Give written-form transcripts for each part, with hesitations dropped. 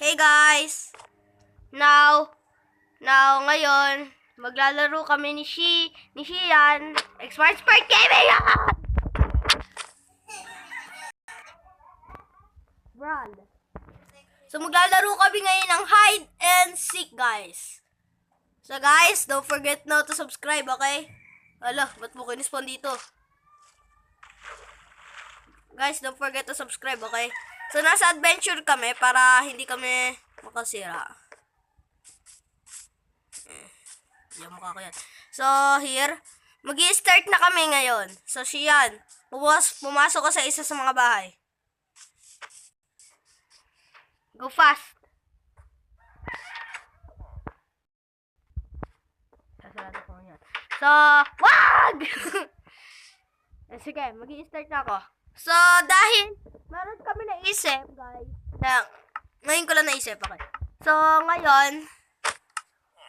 Hey guys! Ngayon, maglalaro kami ni Shian, Smart Sport Gaming! Brand. So, maglalaro kami ngayon ng hide and seek, guys. So, guys, don't forget now to subscribe, okay? Hala, ba't mo kinispawn dito? Guys, don't forget to subscribe, okay? So, nasa adventure kami para hindi kami makasira. Hindi ako makakayat. So, here, mag-i-start na kami ngayon. So, Shian, pumasok ka sa isa sa mga bahay. Go fast. Sasarado ko yan. So, wag! Sige, mag-i-start na ako. So, dahil meron kami naisip, guys, na ngayon ko lang naisip, okay? So, ngayon,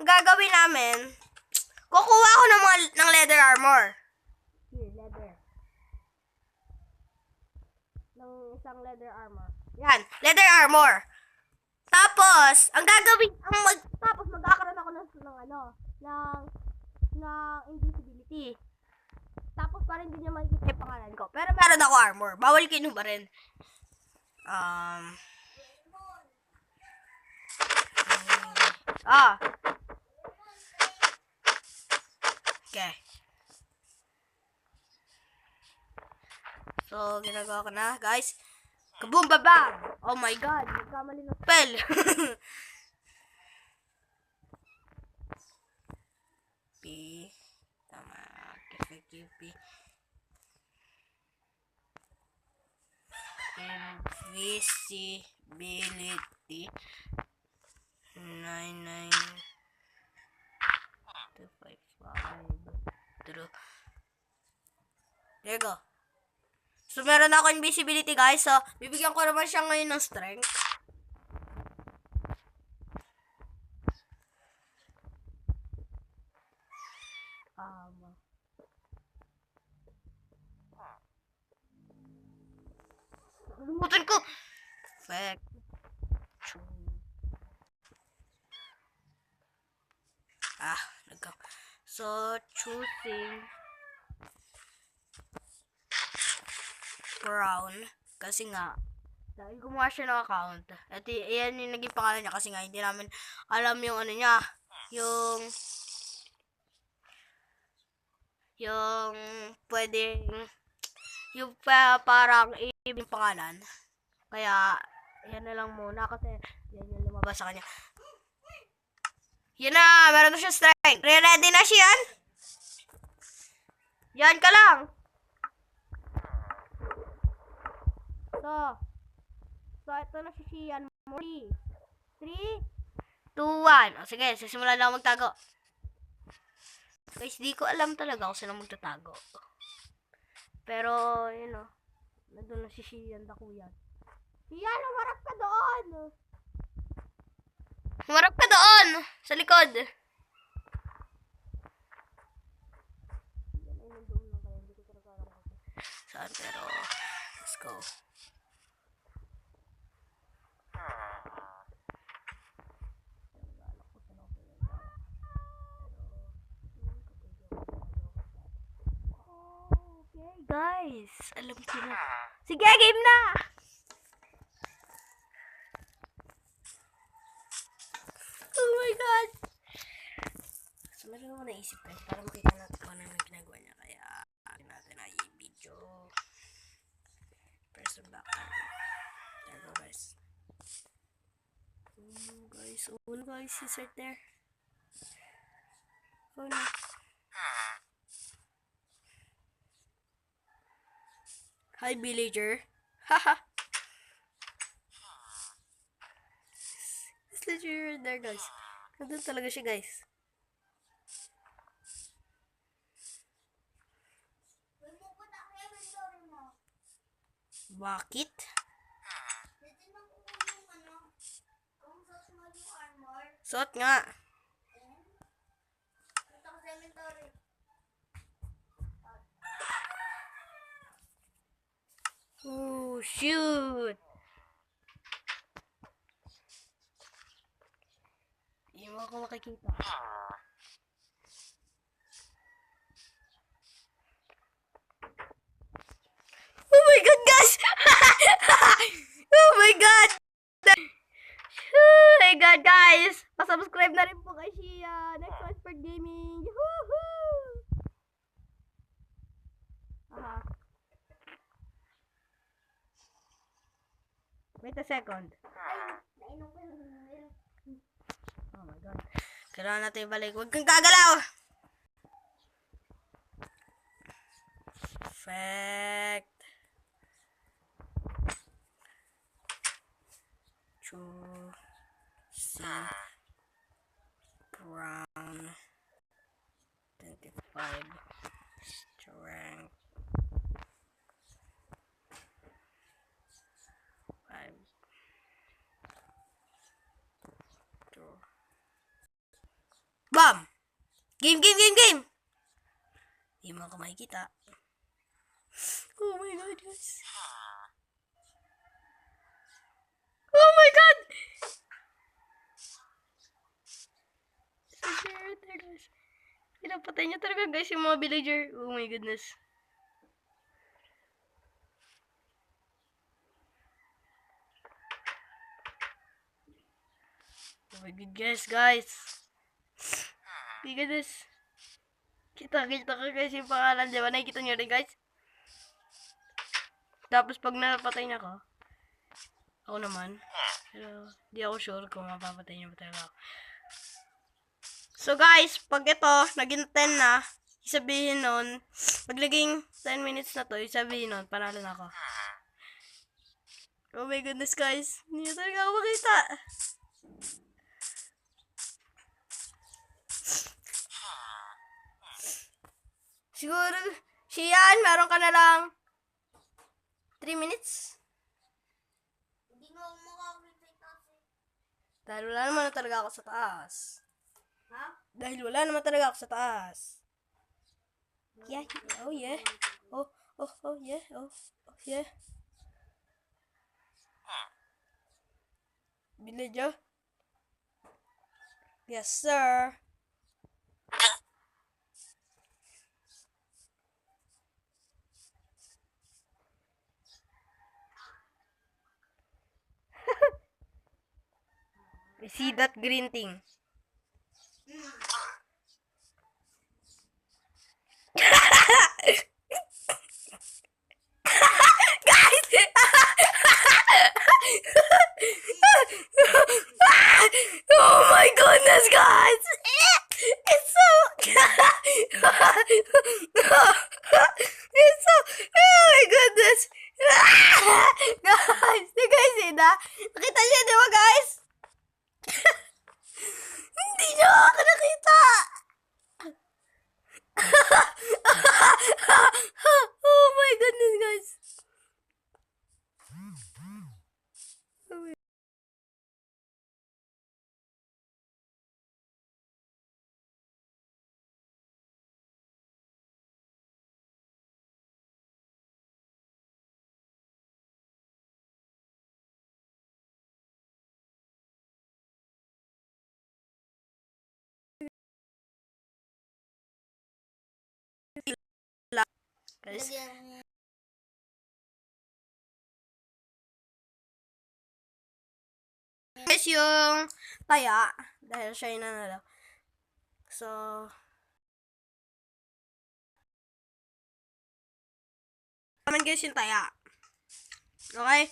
gagawin namin, kukuha ako ng leather armor. Here, leather. Ng isang leather armor. Yan, leather armor. Tapos, tapos magkakaroon ako ng invisibility. Tapos, parang hindi niya makikita yung pangalan ko. Pero meron ako armor. Bawal kinuha rin. Okay. So, ginagawa ko na, guys. Kaboom, babang! Oh my god, nagkamali ng spell. P. Tama. QP. Invisibility. 99255. True. There you go. So, meron ako invisibility, guys. So, bibigyan ko naman siya ngayon ng strength. Lumutan ko! Perfect. So, choosing brown. Kasi nga, dahil gumawa siya ng account. At yan yung naging pangalan niya kasi nga hindi namin alam yung ano niya. Yung pwedeng parang ibig pangalan. Kaya, yan na lang muna kasi yan yung lumabas sa kanya. Yan na, meron na siya strength. Ready na siya yan? Yan ka lang. So ito na si Shian. 3, 2, 1. O sige, sisimulan na ako magtago. Guys, di ko alam talaga kung sino magtatago. Pero, yun o. Nandun na si Shian, dakuyan. Shian, humarap ka doon! Humarap ka doon! Sa likod! Saan? Pero, let's go. Okay, guys. Alam ko na. Sige, game na! Oh my God! So, meron naman naisip guys. Para makita natin kung ano yung ginagawa niya. Kaya, natin ay video. Press back. There go, guys. Oh, guys, he's right there. Oh, no. Hi, villager. Haha. He's literally there, guys. Nandun talaga siya, guys. Bakit? Suot nga. Oh, shoot. mo ako makikita. Oh my god, guys! Oh my god! Oh my god, guys! Pa-subscribe na rin po kay Shia. Next one for gaming. Woohoo! Aha. Wait a second. Oh my god. Kailangan natin ibalik. Huwag kang gagalaw! Perfect. C brown 25 strength 5 2 Bam! Game! Hindi mo ako makikita. Oh my god, guys. Oh my god! Guys. Pinapatay niya talaga, guys, yung mga villager. Oh my goodness. Oh my god, guys. Oh my goodness. Kita ka guys yung pangalan, di ba? Nakikita niyo rin, guys? Tapos pag napatay niya ako naman. Pero di ako sure kung mapapatay niya ba talaga ako. So guys, pag ito, naging 10 na, isabihin nun, pag naging 10 minutes na to, isabihin nun, panalo na ako. Oh my goodness, guys. Hindi na talaga ako makita. Siguro, Shian, meron ka na lang 3 minutes. Hindi mo ako makakita kasi. Dahil wala naman talaga ako sa taas. Ha? Dahil wala naman talaga ako sa taas. Yeah. Oh, yeah. Oh, yeah. Oh, yeah. Villager? Yes, sir. I see that green thing. Guys! Oh my goodness, guys! It's so... It's so... Oh my goodness! Guys! Di guys, na? Nakita niyo, di ba, guys? Hindi niyo ako nakita! Oh my goodness, guys! Guys, Lagyan guys, yung taya, dahil siya yung nanalo. So, naman guys yung taya. Okay?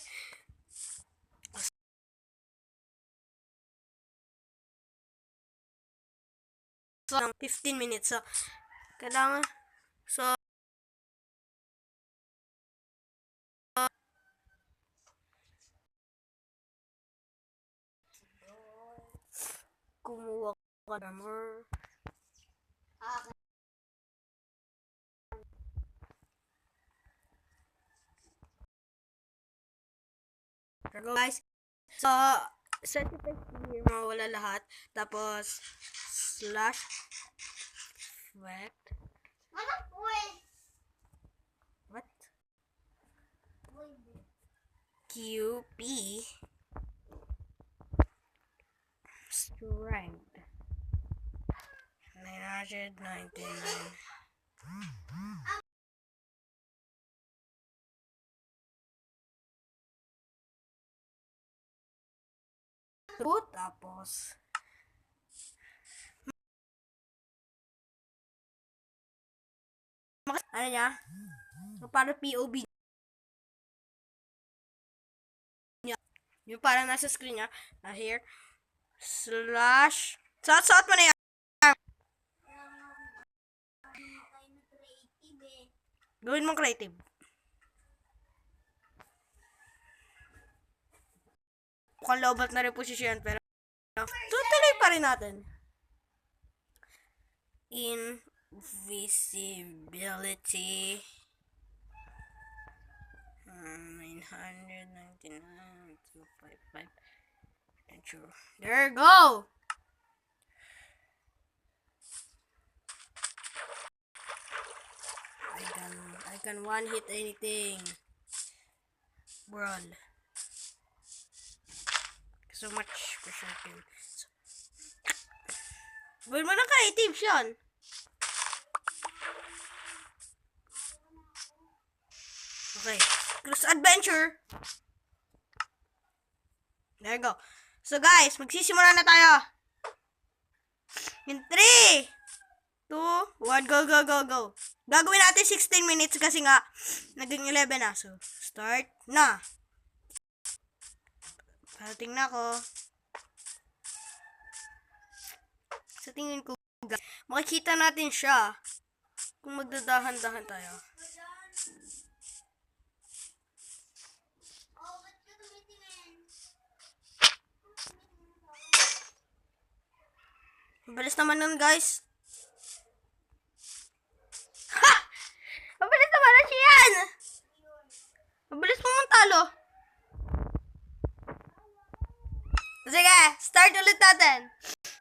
So, 15 minutes. So, kailangan, so, kumuha ka na more. Pero guys, so, set effect here, mawala lahat. Tapos, slash, effect. Ano po eh? What? QP strength. 999. Tapos ano niya? So, para POV niya. Yung parang nasa screen niya. Here. Slash. Suot mo na yan. Tayo na creative eh. Gawin mong creative. Mukhang lowbat na rin posisyon, pero tutuloy pa rin natin. Invisibility. 999, 255. There you go! I can one hit anything. Brawl. So much pressure kill. Gawin mo na creative, Sean. Okay. Cruise adventure. There you go. So guys, magsisimula na tayo. In 3, 2, 1, go, go, go, go. Gagawin natin 16 minutes kasi nga naging 11 na. So, start na. Parating na ako. Sa tingin ko, makikita natin siya kung magdadahan-dahan tayo. Oh, ba't ka tumitingin? Mabilis naman nun, guys. Ha! Mabilis naman na siya yan! Mabilis mo mong talo. Sige, start ulit natin.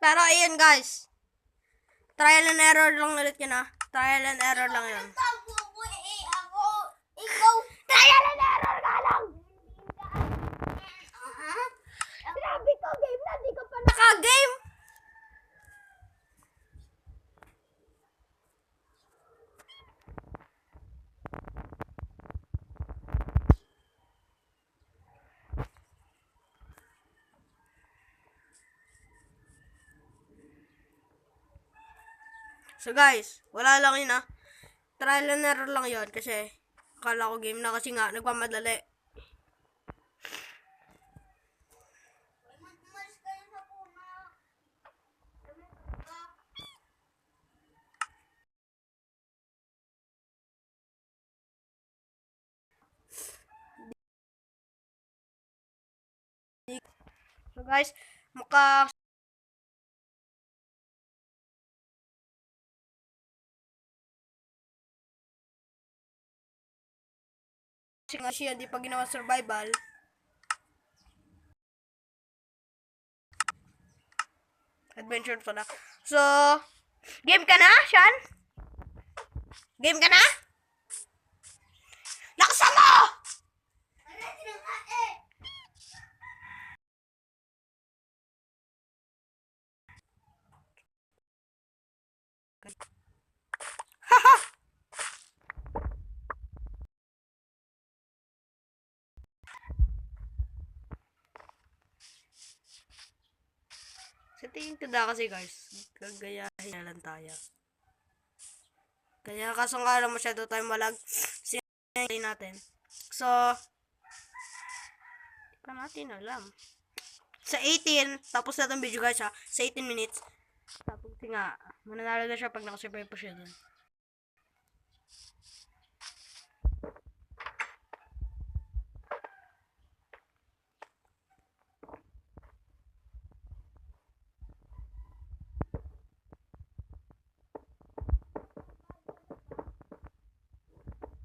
Pero ayun, guys. Trial and error lang ulit yun, ha. Trial and error lang yun. Tago ko eh, ako. Ikaw. Trial and error ka lang! Sabi ko, game na, di ka pa Naka-game! So guys, wala lang yun, ha. Trial and error lang yun kasi akala ko game na kasi nga nagmamadali. Umalis kayo sa puna. So guys, mukha nga siya di pa ginawa survival. Adventure pala. So, game ka na, Sean? Game ka na? Lakasan mo! Ready na nga eh. Haha! Sa tingin ko na kasi guys, gagayahin na lang tayo. Kaya kaso nga lang masyado tayo malag, sinay natin. So, di pa natin alam. Sa 18, tapos na itong video guys ha, sa 18 minutes, tapos nga, mananalo na siya pag nakasurvive pa siya dun.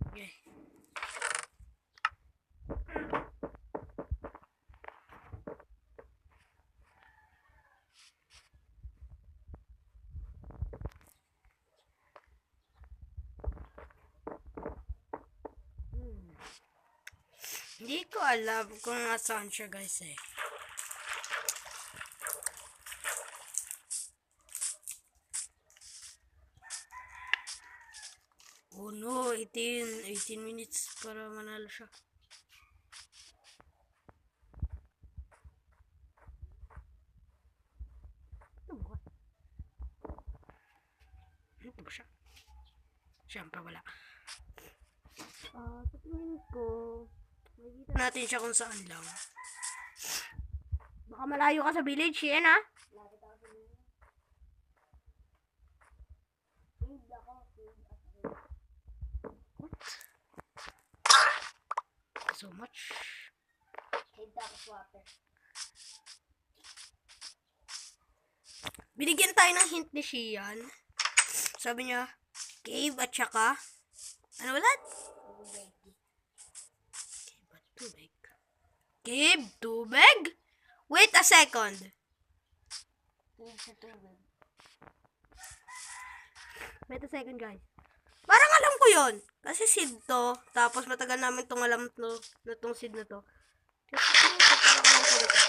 Okay. Hindi ko alam kung nasaan siya guys eh. 18 minutes para manalo siya. Ito ba siya? Siyempre wala. Sa tingin ko, makikita natin siya kung saan lang. Baka malayo ka sa village, yan ha? Lapit ako sa mga. Hindi ako. So much. Hindi ako swapper. Binigyan tayo ng hint ni Shian. Sabi niya, cave at saka, ano ulit? Cave at tubig. Cave, tubig? Wait a second. Hindi sa tubig. Wait a second, guys. Parang alam ko yon. Kasi seed to. Tapos matagal namin tong alam to, na tong seed na to. Kasi parang alam ko ito.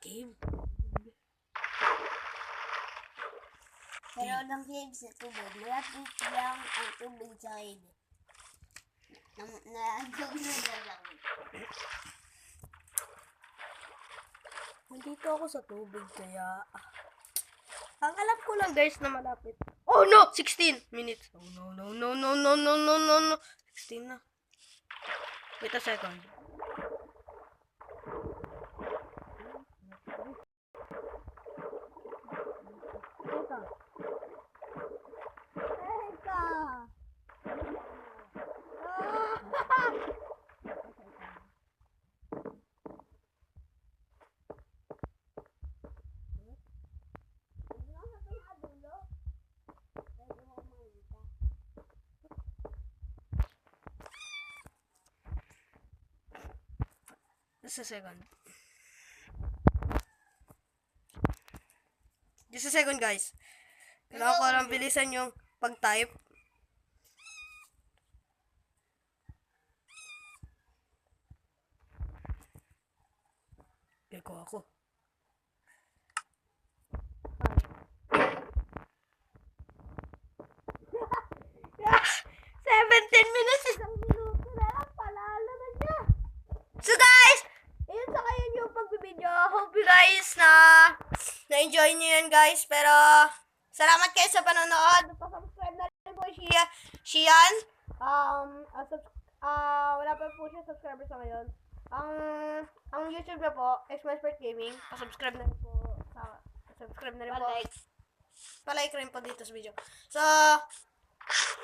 Cave. Pero ng cave sa tubig, malapit lang ang tubig sa cave. Naagog na lang. Nandito ako sa tubig kaya... Ang alam ko lang guys na malapit. Oh no! 16 minutes. Oh no, no, no, no, no, no, no, no, no. 16 na. Wait a second. Teka. Teka. Just a second. Just a second, guys. Kailangan ko lang bilisan yung pag-type. Gako ako. 17 minutes, isang minuto na lang, palalo na siya. So guys, ayun sa kayo yung pagbibideo. Hope you guys na-enjoy nyo yan guys. Pero, salamat kayo sa panonood. Pa-subscribe na rin po Shian. Wala pa po siya subscriber sa ngayon. Ang YouTube na po, Xmaspert Gaming. Pa-subscribe na rin po. Subscribe na rin po. Pa-like rin po dito sa video. So,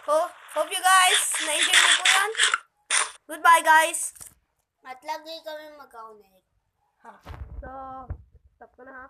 hope you guys na-enjoy nyo po yan. Goodbye guys. At lagi kami mag-connect. So, stop ko na ha.